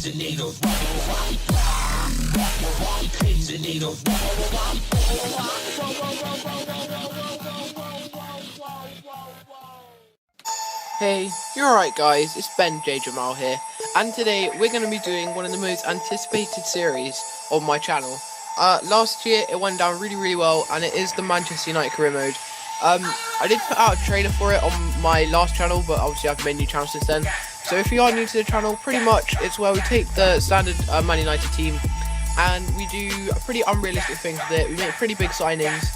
Hey, you're alright guys, it's Ben J. Jamal here, and today we're going to be doing one of the most anticipated series on my channel. Last year it went down really well, and it is the Manchester United career mode. I did put out a trailer for it on my last channel, but obviously I've made new channels since then. So if you are new to the channel, pretty much it's where we take the standard Man United team and we do pretty unrealistic things with it. We make pretty big signings,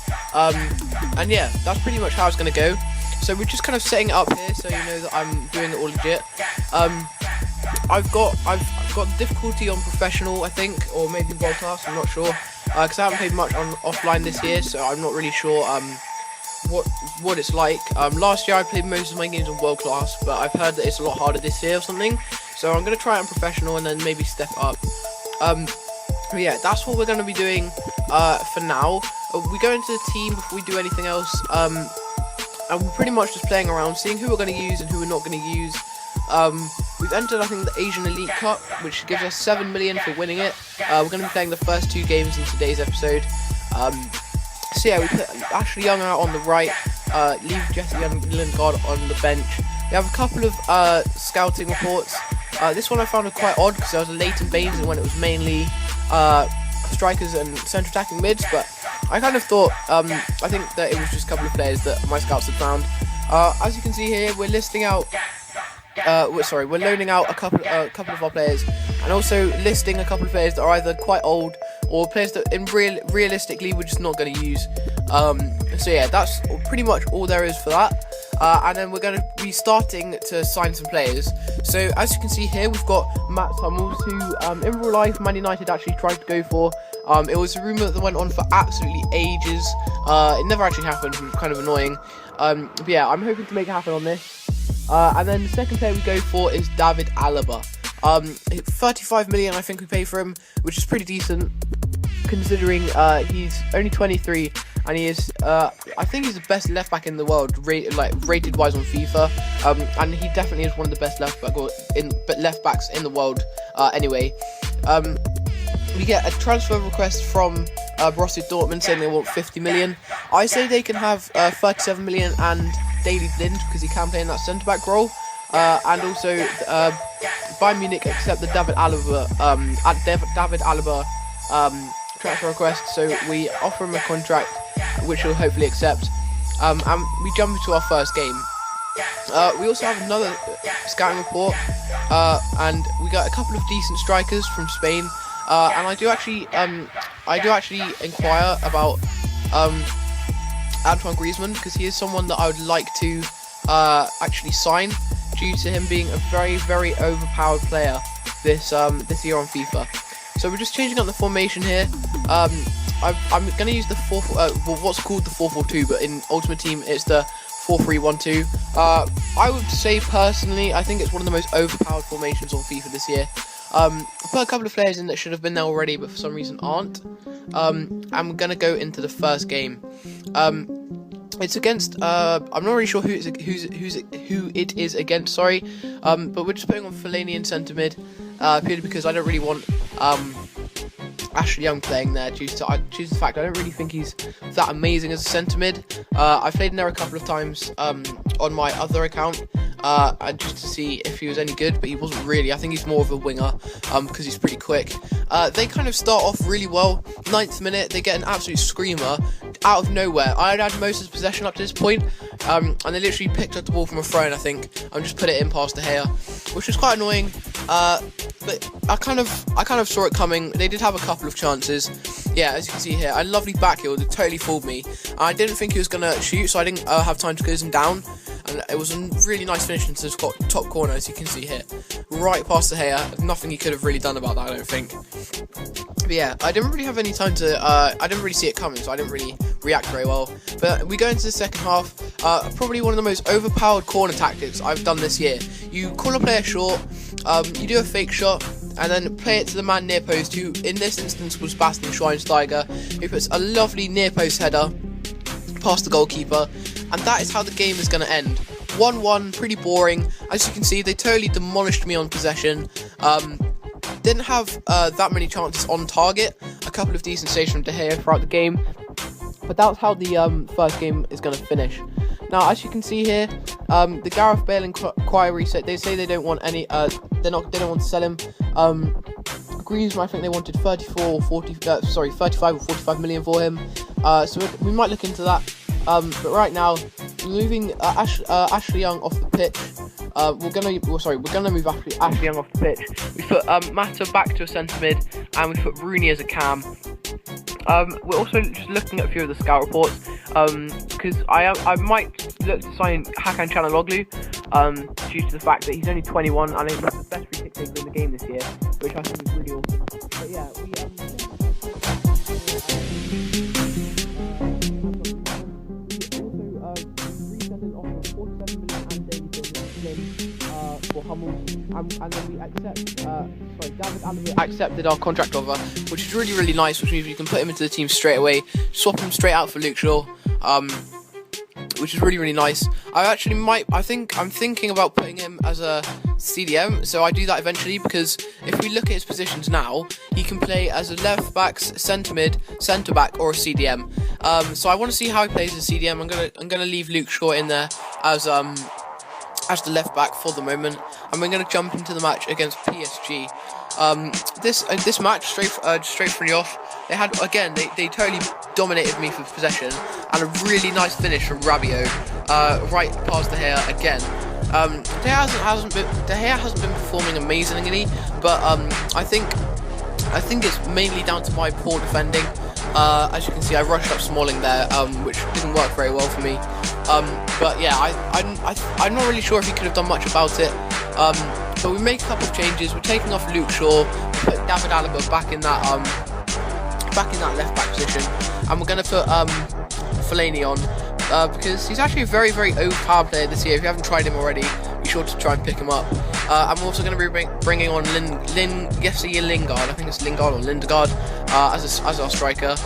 and yeah, that's pretty much how it's going to go. So we're just kind of setting it up here so you know that I'm doing it all legit. I've got difficulty on professional, I think, or maybe world class, I'm not sure, because I haven't played much on offline this year, so I'm not really sure what it's like. Last year I played most of my games on world class, but I've heard that it's a lot harder this year or something, so I'm going to try it on professional and then maybe step up. But yeah, that's what we're going to be doing for now. We go into the team before we do anything else, and we're pretty much just playing around, seeing who we're going to use and who we're not going to use. We've entered, I think, the Asian Elite Cup, which gives us 7 million for winning it. We're going to be playing the first 2 games in today's episode. So yeah, we put Ashley Young out on the right, leave Jesse Lingard on the bench. We have a couple of scouting reports. This one I found quite odd because there was a Leighton Baines when it was mainly strikers and central attacking mids, but I kind of thought, I think that it was just a couple of players that my scouts had found. As you can see here, we're listing out, we're loaning out a couple of our players, and also listing a couple of players that are either quite old or players that realistically we're just not going to use. So yeah, that's pretty much all there is for that. And then we're going to be starting to sign some players. So as you can see here, we've got Matt Hummels, who in real life Man United actually tried to go for. It was a rumour that went on for absolutely ages. It never actually happened, which was kind of annoying. But yeah, I'm hoping to make it happen on this. And then the second player we go for is David Alaba. 35 million I think we pay for him, which is pretty decent considering he's only 23 and he is I think he's the best left back in the world, rated wise on FIFA, and he definitely is one of the best left backs in the world. Anyway, we get a transfer request from Borussia Dortmund saying they want 50 million. I say they can have 37 million and Daley Blind because he can play in that centre back role, and also Bayern Munich accept the David Alaba transfer request, so we offer him a contract which he'll hopefully accept, and we jump into our first game. We also have another scouting report, and we got a couple of decent strikers from Spain, and I do actually inquire about Antoine Griezmann, because he is someone that I would like to actually sign due to him being a very overpowered player this year on FIFA. So we're just changing up the formation here. I'm going to use the what's called the 4-4-2, but in Ultimate Team it's the 4-3-1-2. I would say personally, I think it's one of the most overpowered formations on FIFA this year. I put a couple of players in that should have been there already, but for some reason aren't. And we're going to go into the first game. It's against, I'm not really sure who it is against, sorry. But we're just putting on Fellaini in centre mid, purely because I don't really want Ashley Young playing there due to the fact I don't really think he's that amazing as a centre mid. I've played in there a couple of times on my other account, just to see if he was any good, but he wasn't really. I think he's more of a winger because he's pretty quick. They kind of start off really well. 9th minute, they get an absolute screamer out of nowhere. I had most of the possession up to this point, and they literally picked up the ball from a throw, and I think and just put it in past De Gea, which was quite annoying. But I kind of saw it coming. They did have a couple of chances. Yeah, as you can see here, a lovely back heel that totally fooled me. I didn't think he was gonna shoot, so I didn't have time to close him down. And it was a really nice finish into the top corner, as you can see here, right past De Gea. Nothing he could have really done about that, I don't think. But yeah, I didn't really have any time to. I didn't really see it coming, so I didn't really react very well. But we go into the second half. Probably one of the most overpowered corner tactics I've done this year. You call a player short, you do a fake shot, and then play it to the man near post, who in this instance was Bastian Schweinsteiger, who puts a lovely near post header past the goalkeeper, and that is how the game is going to end. 1-1, pretty boring. As you can see, they totally demolished me on possession. Didn't have that many chances on target. A couple of decent saves from De Gea throughout the game, but that's how the first game is going to finish. Now, as you can see here, the Gareth Bale inquiry said they say they don't want any. They don't want to sell him. Griezmann, I think they wanted 35 or 45 million for him. So we might look into that. But right now, moving Ashley Young off the pitch. We're gonna move Ashley Young off the pitch. We put Mata back to a centre mid, and we put Rooney as a cam. We're also just looking at a few of the scout reports, because I might look to sign Hakan Çalhanoğlu, due to the fact that he's only 21 and he's the best free kick taker in the game this year, which I think is really awesome. But yeah, for Hummel, and then we David Alaba accepted our contract offer, which is really nice, which means we can put him into the team straight away, swap him straight out for Luke Shaw, which is really nice. I'm thinking about putting him as a CDM, so I do that eventually, because if we look at his positions now, he can play as a left back, centre mid, centre back, or a CDM. So I want to see how he plays as a CDM. I'm gonna leave Luke Shaw in there as the left back for the moment, and we're going to jump into the match against PSG. This match, straight from the off, they totally dominated me for possession, and a really nice finish from Rabiot, right past De Gea again. De Gea hasn't been performing amazingly, but I think it's mainly down to my poor defending. As you can see, I rushed up Smalling there, which didn't work very well for me. But yeah, I'm not really sure if he could have done much about it. But we make a couple of changes. We're taking off Luke Shaw, put David Alaba back in that left back position, and we're going to put Fellaini on, because he's actually a very overpowered player this year. If you haven't tried him already, be sure to try and pick him up. I'm also going to be bringing on Lingard. I think it's Lingard or Lindegaard as our striker.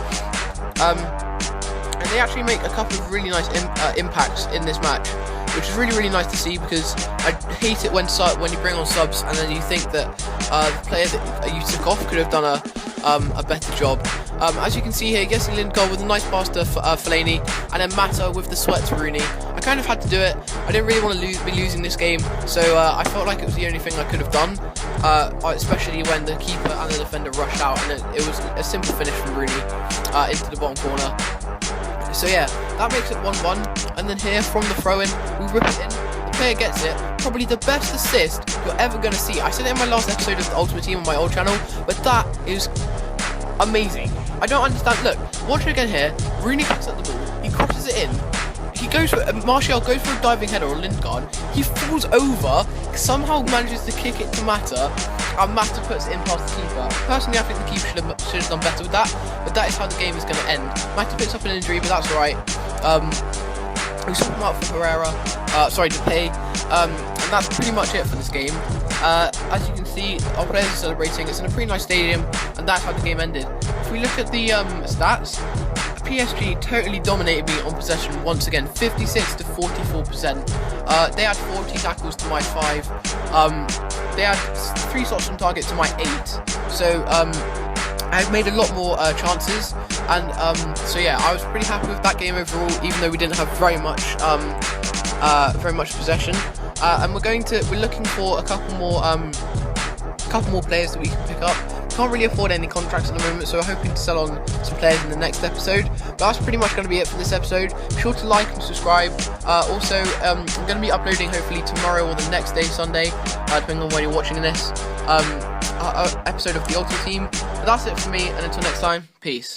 And they actually make a couple of really nice impacts in this match, which is really nice to see, because I hate it when you bring on subs and then you think that the player that you took off could have done a better job. As you can see here, Jesse Lingard with a nice pass to Fellaini, and then Mata with the sweat to Rooney. I kind of had to do it. I didn't really want to be losing this game, so I felt like it was the only thing I could have done, especially when the keeper and the defender rushed out, and it was a simple finish from Rooney into the bottom corner. So yeah, that makes it 1-1, and then here from the throw-in, we rip it in, the player gets it, probably the best assist you're ever going to see. I said it in my last episode of the Ultimate Team on my old channel, but that is amazing. I don't understand. Look, watch it again here. Rooney picks up the ball, he crosses it in, Martial goes for a diving header on Lingard, he falls over, somehow manages to kick it to Mata, and Mata puts it in past the keeper. Personally, I think the keeper should have done better with that, but that is how the game is going to end. Mata picks up an injury, but that's right. We swap him out for Depay, and that's pretty much it for this game. As you can see, our players are celebrating. It's in a pretty nice stadium, and that's how the game ended. If we look at the stats, PSG totally dominated me on possession once again, 56 to 44%. They had 40 tackles to my 5. They had 3 shots on target to my 8. So I made a lot more chances, and so yeah, I was pretty happy with that game overall, even though we didn't have very much possession. And we're looking for a couple more players that we can pick up. Can't really afford any contracts at the moment, so we're hoping to sell on some players in the next episode. But that's pretty much going to be it for this episode. Be sure to like and subscribe. Also, I'm going to be uploading hopefully tomorrow or the next day, Sunday, depending on when you're watching this, episode of the Ultimate Team. But that's it for me, and until next time, peace.